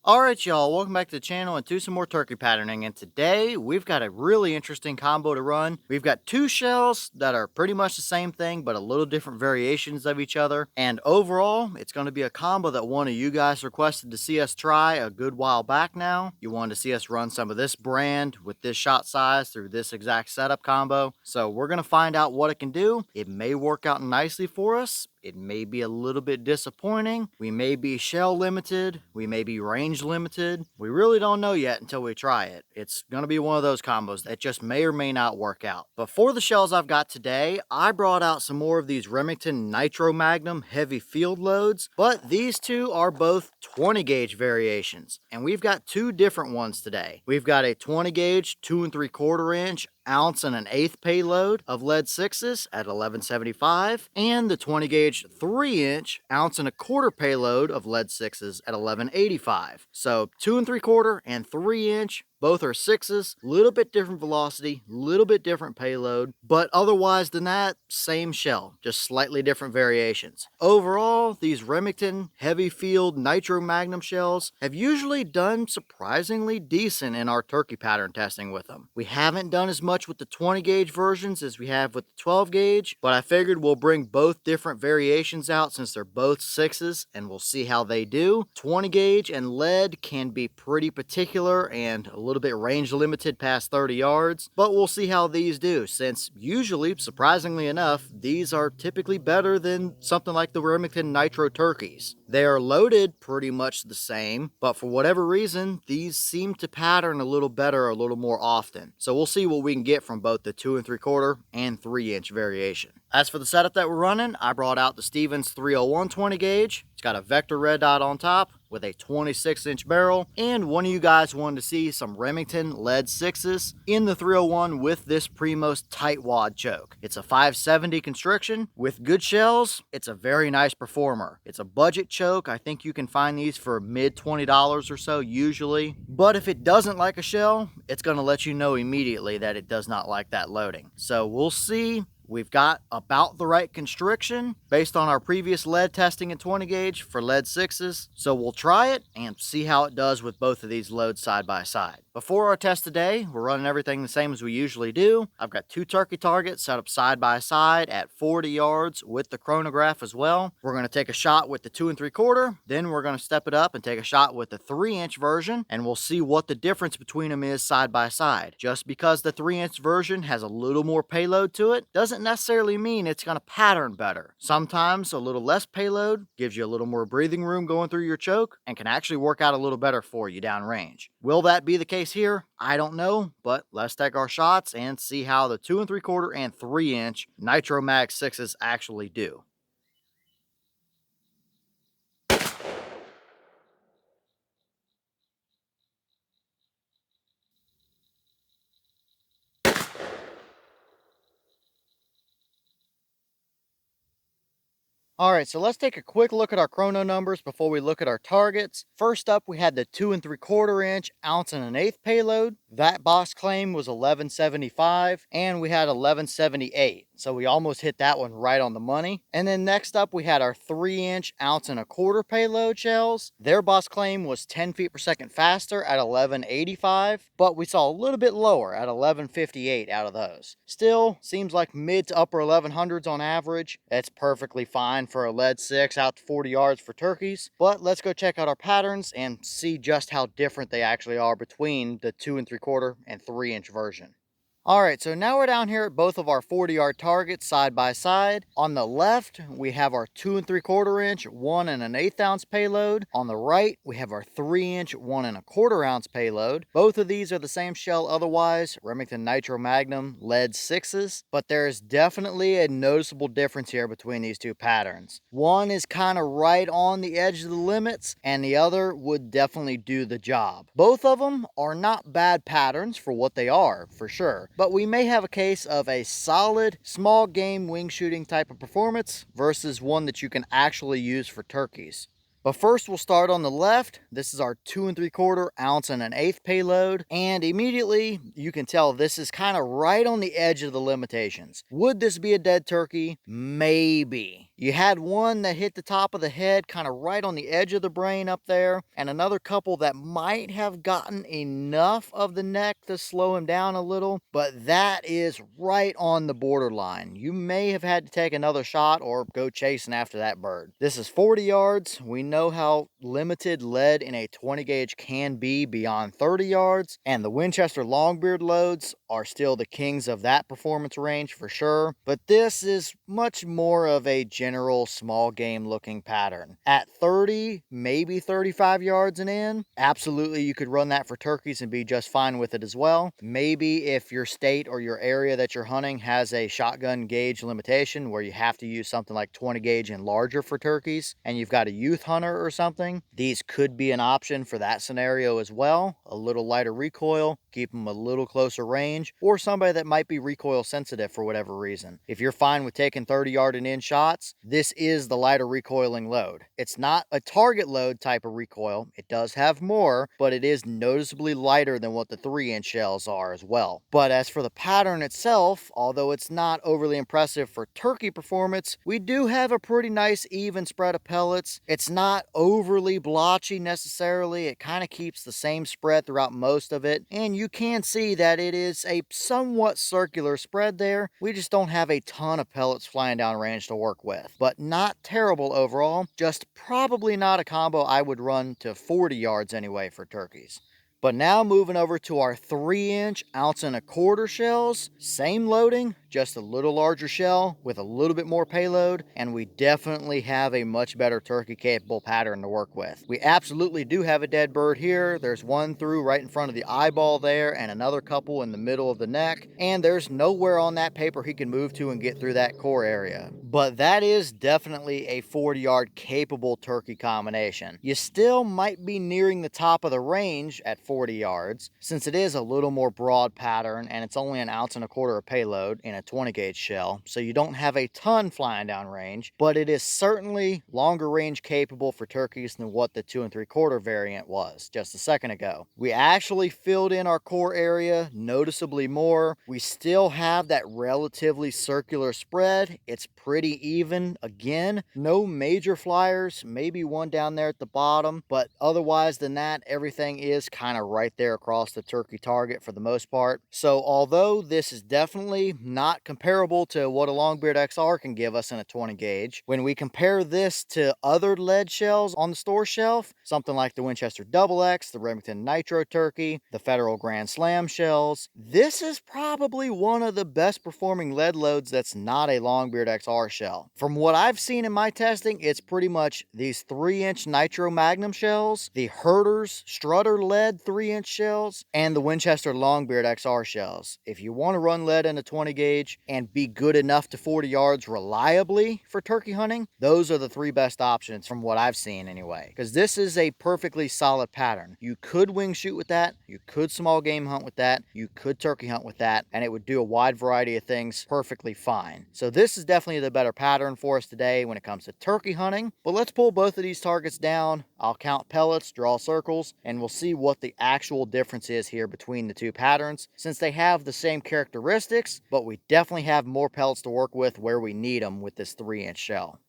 Alright y'all, welcome back to the channel and to some more turkey patterning, and today we've got a really interesting combo to run. We've got two shells that are pretty much the same thing but a little different variations of each other, and overall it's going to be a combo that one of you guys requested to see us try a good while back now. You wanted to see us run some of this brand with this shot size through this exact setup combo, so we're going to find out what it can do. It may work out nicely for us. It may be a little bit disappointing. We may be shell limited. We may be range limited. We really don't know yet until we try it. It's going to be one of those combos that just may or may not work out. But for the shells I've got today, I brought out some more of these Remington Nitro Magnum heavy field loads, but these two are both 20 gauge variations. And we've got two different ones today. We've got a 20 gauge 2 3/4 inch ounce and an eighth payload of lead 6s at 1175, and the 20 gauge 3 inch ounce and a quarter payload of lead 6s at 1185. So 2 3/4 and 3 inch, both are 6s, little bit different velocity, little bit different payload, but otherwise than that, same shell, just slightly different variations. Overall, these Remington heavy field Nitro Magnum shells have usually done surprisingly decent in our turkey pattern testing with them. We haven't done as much with the 20 gauge versions as we have with the 12 gauge, but I figured we'll bring both different variations out since they're both 6s and we'll see how they do. 20 gauge and lead can be pretty particular and a little bit range limited past 30 yards, but we'll see how these do, since usually, surprisingly enough, these are typically better than something like the Remington Nitro turkeys. They are loaded pretty much the same, but for whatever reason, these seem to pattern a little better a little more often. So we'll see what we can get from both the 2 3/4 and 3 inch variation. As for the setup that we're running, I brought out the Stevens 301 20 gauge. It's got a vector red dot on top with a 26 inch barrel, and one of you guys wanted to see some Remington lead 6s in the 301 with this Primos Tight Wad choke. It's a 570 constriction with good shells. It's a very nice performer. It's a budget choke. I think you can find these for mid $20 or so usually, but if it doesn't like a shell, it's going to let you know immediately that it does not like that loading. So we'll see. We've got about the right constriction based on our previous lead testing in 20 gauge for lead 6s. So we'll try it and see how it does with both of these loads side by side. Before our test today, we're running everything the same as we usually do. I've got two turkey targets set up side by side at 40 yards with the chronograph as well. We're going to take a shot with the 2 3/4, then we're going to step it up and take a shot with the 3 inch version, and we'll see what the difference between them is side by side. Just because the 3 inch version has a little more payload to it doesn't necessarily mean it's going to pattern better. Sometimes a little less payload gives you a little more breathing room going through your choke and can actually work out a little better for you downrange. Will that be the case here? I don't know, but let's take our shots and see how the 2 3/4 and 3 inch Nitro Mag 6s actually do. Alright, so let's take a quick look at our chrono numbers before we look at our targets. First up, we had the 2 3/4 inch ounce and an eighth payload. That box claim was 1175, and we had 1178. So we almost hit that one right on the money. And then next up, we had our 3 inch ounce and a quarter payload shells. Their boss claim was 10 feet per second faster at 1185, but we saw a little bit lower at 1158 out of those. Still, seems like mid to upper 1100s on average. That's perfectly fine for a lead 6 out to 40 yards for turkeys. But let's go check out our patterns and see just how different they actually are between the 2 3/4 and 3 inch version. Alright, so now we're down here at both of our 40-yard targets side by side. On the left, we have our 2 3/4 inch 1 1/8 ounce payload. On the right, we have our 3 inch 1 1/4 ounce payload. Both of these are the same shell otherwise, Remington Nitro Magnum lead 6s, but there is definitely a noticeable difference here between these two patterns. One is kind of right on the edge of the limits, and the other would definitely do the job. Both of them are not bad patterns for what they are, for sure. But we may have a case of a solid small game wing shooting type of performance versus one that you can actually use for turkeys. But first we'll start on the left. This is our 2 3/4 ounce and an eighth payload. And immediately you can tell this is kind of right on the edge of the limitations. Would this be a dead turkey? Maybe. You had one that hit the top of the head, kind of right on the edge of the brain up there, and another couple that might have gotten enough of the neck to slow him down a little, but that is right on the borderline. You may have had to take another shot or go chasing after that bird. This is 40 yards. We know how limited lead in a 20 gauge can be beyond 30 yards, and the Winchester Longbeard loads are still the kings of that performance range for sure, but this is much more of a general small game looking pattern. At 30, maybe 35 yards and in, absolutely you could run that for turkeys and be just fine with it as well. Maybe if your state or your area that you're hunting has a shotgun gauge limitation where you have to use something like 20 gauge and larger for turkeys, and you've got a youth hunter or something, these could be an option for that scenario as well. A little lighter recoil, keep them a little closer range, or somebody that might be recoil sensitive for whatever reason. If you're fine with taking 30 yard and in shots, this is the lighter recoiling load. It's not a target load type of recoil. It does have more, but it is noticeably lighter than what the 3-inch shells are as well. But as for the pattern itself, although it's not overly impressive for turkey performance, we do have a pretty nice even spread of pellets. It's not overly blotchy necessarily. It kind of keeps the same spread throughout most of it, and you can see that it is a somewhat circular spread there. We just don't have a ton of pellets flying down range to work with, but not terrible overall. Just probably not a combo I would run to 40 yards anyway for turkeys. But now moving over to our 3-inch 1.25 ounce shells, same loading, just a little larger shell with a little bit more payload, and we definitely have a much better turkey capable pattern to work with. We absolutely do have a dead bird here. There's one through right in front of the eyeball there and another couple in the middle of the neck, and there's nowhere on that paper he can move to and get through that core area. But that is definitely a 40 yard capable turkey combination. You still might be nearing the top of the range at 40 yards, since it is a little more broad pattern and it's only 1.25 ounces of payload in a 20 gauge shell, so you don't have a ton flying down range, but it is certainly longer range capable for turkeys than what the 2 3/4 variant was just a second ago. We actually filled in our core area noticeably more. We still have that relatively circular spread. It's pretty even. Again, no major flyers, maybe one down there at the bottom, but otherwise than that, everything is kind of right there across the turkey target for the most part. So although this is definitely not comparable to what a Longbeard XR can give us in a 20 gauge, when we compare this to other lead shells on the store shelf, something like the Winchester XX, the Remington Nitro Turkey, the Federal Grand Slam shells, this is probably one of the best performing lead loads that's not a Longbeard XR shell. From what I've seen in my testing, it's pretty much these 3-inch Nitro Magnum shells, the Herder's Strutter lead 3-inch shells, and the Winchester Longbeard XR shells. If you want to run lead in a 20 gauge and be good enough to 40 yards reliably for turkey hunting, those are the 3 best options from what I've seen anyway, because this is a perfectly solid pattern. You could wing shoot with that, you could small game hunt with that, you could turkey hunt with that, and it would do a wide variety of things perfectly fine. So this is definitely the better pattern for us today when it comes to turkey hunting. But let's pull both of these targets down. I'll count pellets, draw circles, and we'll see what the actual difference is here between the two patterns, since they have the same characteristics, but we definitely have more pellets to work with where we need them with this 3-inch shell.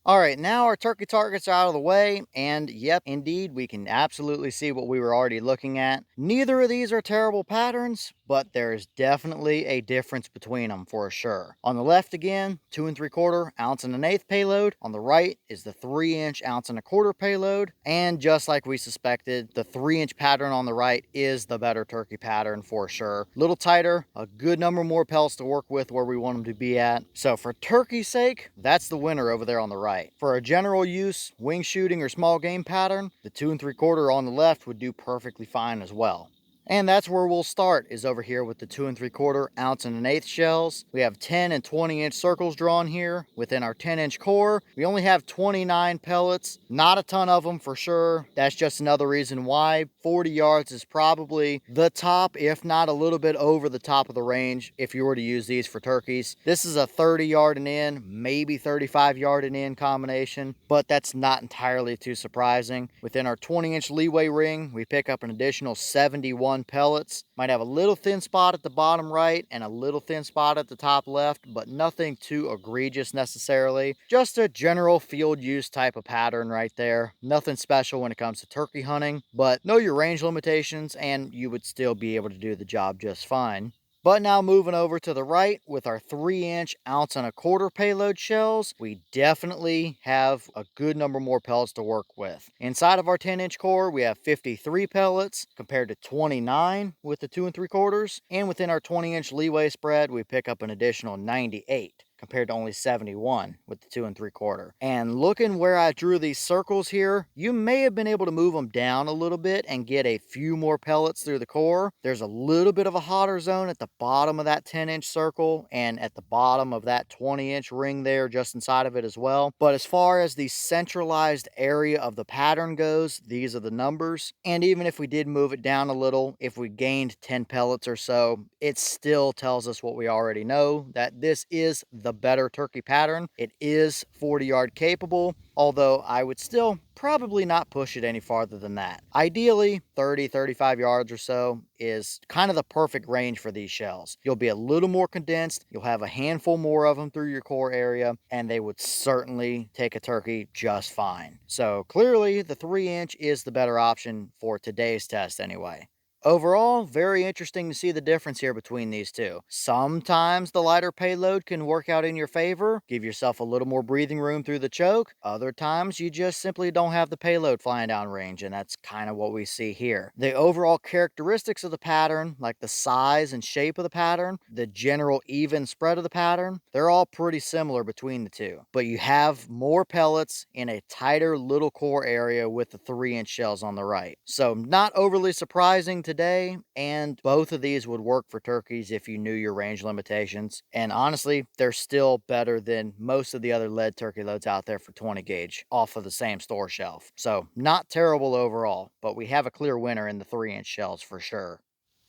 All right, now our turkey targets are out of the way, and yep, indeed, we can absolutely see what we were already looking at. Neither of these are terrible patterns, but there's definitely a difference between them for sure. On the left again, 2 3/4 ounce and 1/8 payload. On the right is the 3-inch 1.25 ounce payload, and just like we suspected, the 3-inch pattern on the right is the better turkey pattern for sure. A little tighter, a good number more pellets to work with where we want them to be at. So for turkey's sake, that's the winner over there on the right. For a general use, wing shooting or small game pattern, the 2 3/4 on the left would do perfectly fine as well. And that's where we'll start, is over here with the 2 3/4 ounce and 1/8 shells. We have 10 and 20-inch circles drawn here within our 10-inch core. We only have 29 pellets, not a ton of them for sure. That's just another reason why 40 yards is probably the top, if not a little bit over the top of the range if you were to use these for turkeys. This is a 30 yard and in, maybe 35 yard and in combination, but that's not entirely too surprising. Within our 20-inch leeway ring, we pick up an additional 71 run pellets. Might have a little thin spot at the bottom right and a little thin spot at the top left, but nothing too egregious necessarily. Just a general field use type of pattern right there. Nothing special when it comes to turkey hunting, but know your range limitations and you would still be able to do the job just fine. But now moving over to the right with our 3-inch 1.25 ounce payload shells, we definitely have a good number more pellets to work with. Inside of our 10-inch core, we have 53 pellets compared to 29 with the 2 3/4. And within our 20-inch leeway spread, we pick up an additional 98. Compared to only 71 with the 2 3/4. And looking where I drew these circles here, you may have been able to move them down a little bit and get a few more pellets through the core. There's a little bit of a hotter zone at the bottom of that 10-inch circle and at the bottom of that 20-inch ring there just inside of it as well. But as far as the centralized area of the pattern goes, these are the numbers. And even if we did move it down a little, if we gained 10 pellets or so, it still tells us what we already know, that this is the better turkey pattern. It is 40-yard capable, although I would still probably not push it any farther than that. Ideally, 30-35 yards or so is kind of the perfect range for these shells. You'll be a little more condensed, you'll have a handful more of them through your core area, and they would certainly take a turkey just fine. So clearly, the 3-inch is the better option for today's test anyway. Overall, very interesting to see the difference here between these two. Sometimes the lighter payload can work out in your favor, give yourself a little more breathing room through the choke. Other times you just simply don't have the payload flying down range, and that's kind of what we see here. The overall characteristics of the pattern, like the size and shape of the pattern, the general even spread of the pattern, they're all pretty similar between the two. But you have more pellets in a tighter little core area with the 3-inch shells on the right. So not overly surprising today, and both of these would work for turkeys if you knew your range limitations. And honestly, they're still better than most of the other lead turkey loads out there for 20 gauge off of the same store shelf. So not terrible overall, but we have a clear winner in the 3-inch shells for sure.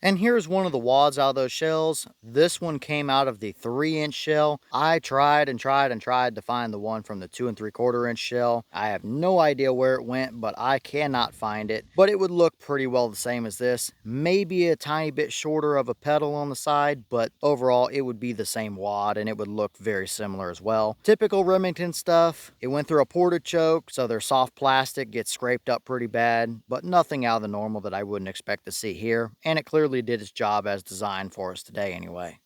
And here's one of the wads out of those shells. This one came out of the 3-inch shell. I tried to find the one from the 2 3/4 inch shell. I have no idea where it went, but I cannot find it. But it would look pretty well the same as this. Maybe a tiny bit shorter of a pedal on the side, but overall it would be the same wad and it would look very similar as well. Typical Remington stuff. It went through a porta choke, so their soft plastic gets scraped up pretty bad, but nothing out of the normal that I wouldn't expect to see here. And it clearly did its job as designed for us today anyway.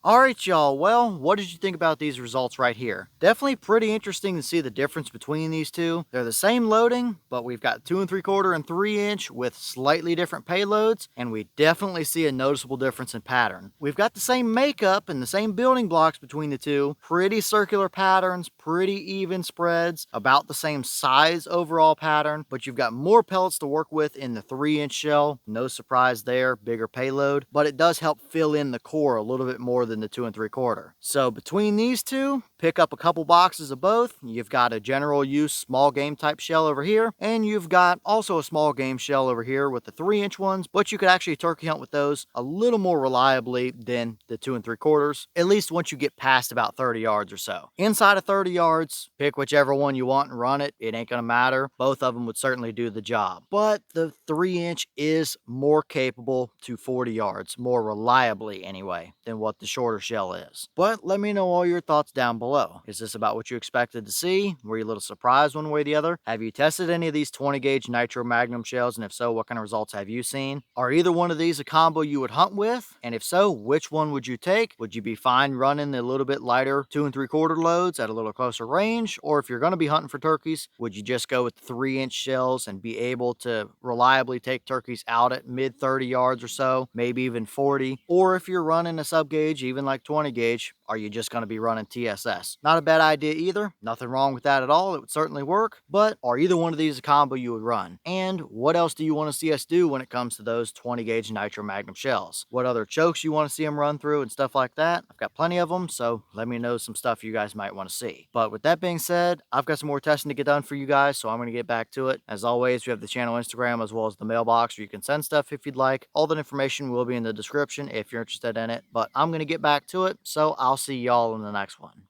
Alright y'all, well, what did you think about these results right here? Definitely pretty interesting to see the difference between these two. They're the same loading, but we've got 2 3/4 and 3-inch with slightly different payloads, and we definitely see a noticeable difference in pattern. We've got the same makeup and the same building blocks between the two, pretty circular patterns, pretty even spreads, about the same size overall pattern, but you've got more pellets to work with in the 3-inch shell. No surprise there, bigger payload, but it does help fill in the core a little bit more than the 2 3/4. So between these two, pick up a couple boxes of both. You've got a general use small game type shell over here, and you've got also a small game shell over here with the 3-inch ones, but you could actually turkey hunt with those a little more reliably than the 2 3/4, at least once you get past about 30 yards or so. Inside of 30 yards, pick whichever one you want and run it. It ain't gonna matter. Both of them would certainly do the job, but the 3-inch is more capable to 40 yards, more reliably anyway, than what the shorter shell is. But let me know all your thoughts down below. Is this about what you expected to see? Were you a little surprised one way or the other? Have you tested any of these 20 gauge Nitro Magnum shells? And if so, what kind of results have you seen? Are either one of these a combo you would hunt with? And if so, which one would you take? Would you be fine running the little bit lighter 2 3/4 loads at a little closer range? Or if you're going to be hunting for turkeys, would you just go with the 3-inch shells and be able to reliably take turkeys out at mid 30 yards or so, maybe even 40? Or if you're running a sub gauge, even like 20 gauge, are you just going to be running TSS? Not a bad idea either. Nothing wrong with that at all. It would certainly work. But are either one of these a combo you would run? And what else do you want to see us do when it comes to those 20 gauge Nitro Magnum shells? What other chokes you want to see them run through and stuff like that? I've got plenty of them, so let me know some stuff you guys might want to see. But with that being said, I've got some more testing to get done for you guys, so I'm going to get back to it. As always, we have the channel Instagram as well as the mailbox where you can send stuff if you'd like. All that information will be in the description if you're interested in it. But I'm going to get back to it, so I'll see y'all in the next one.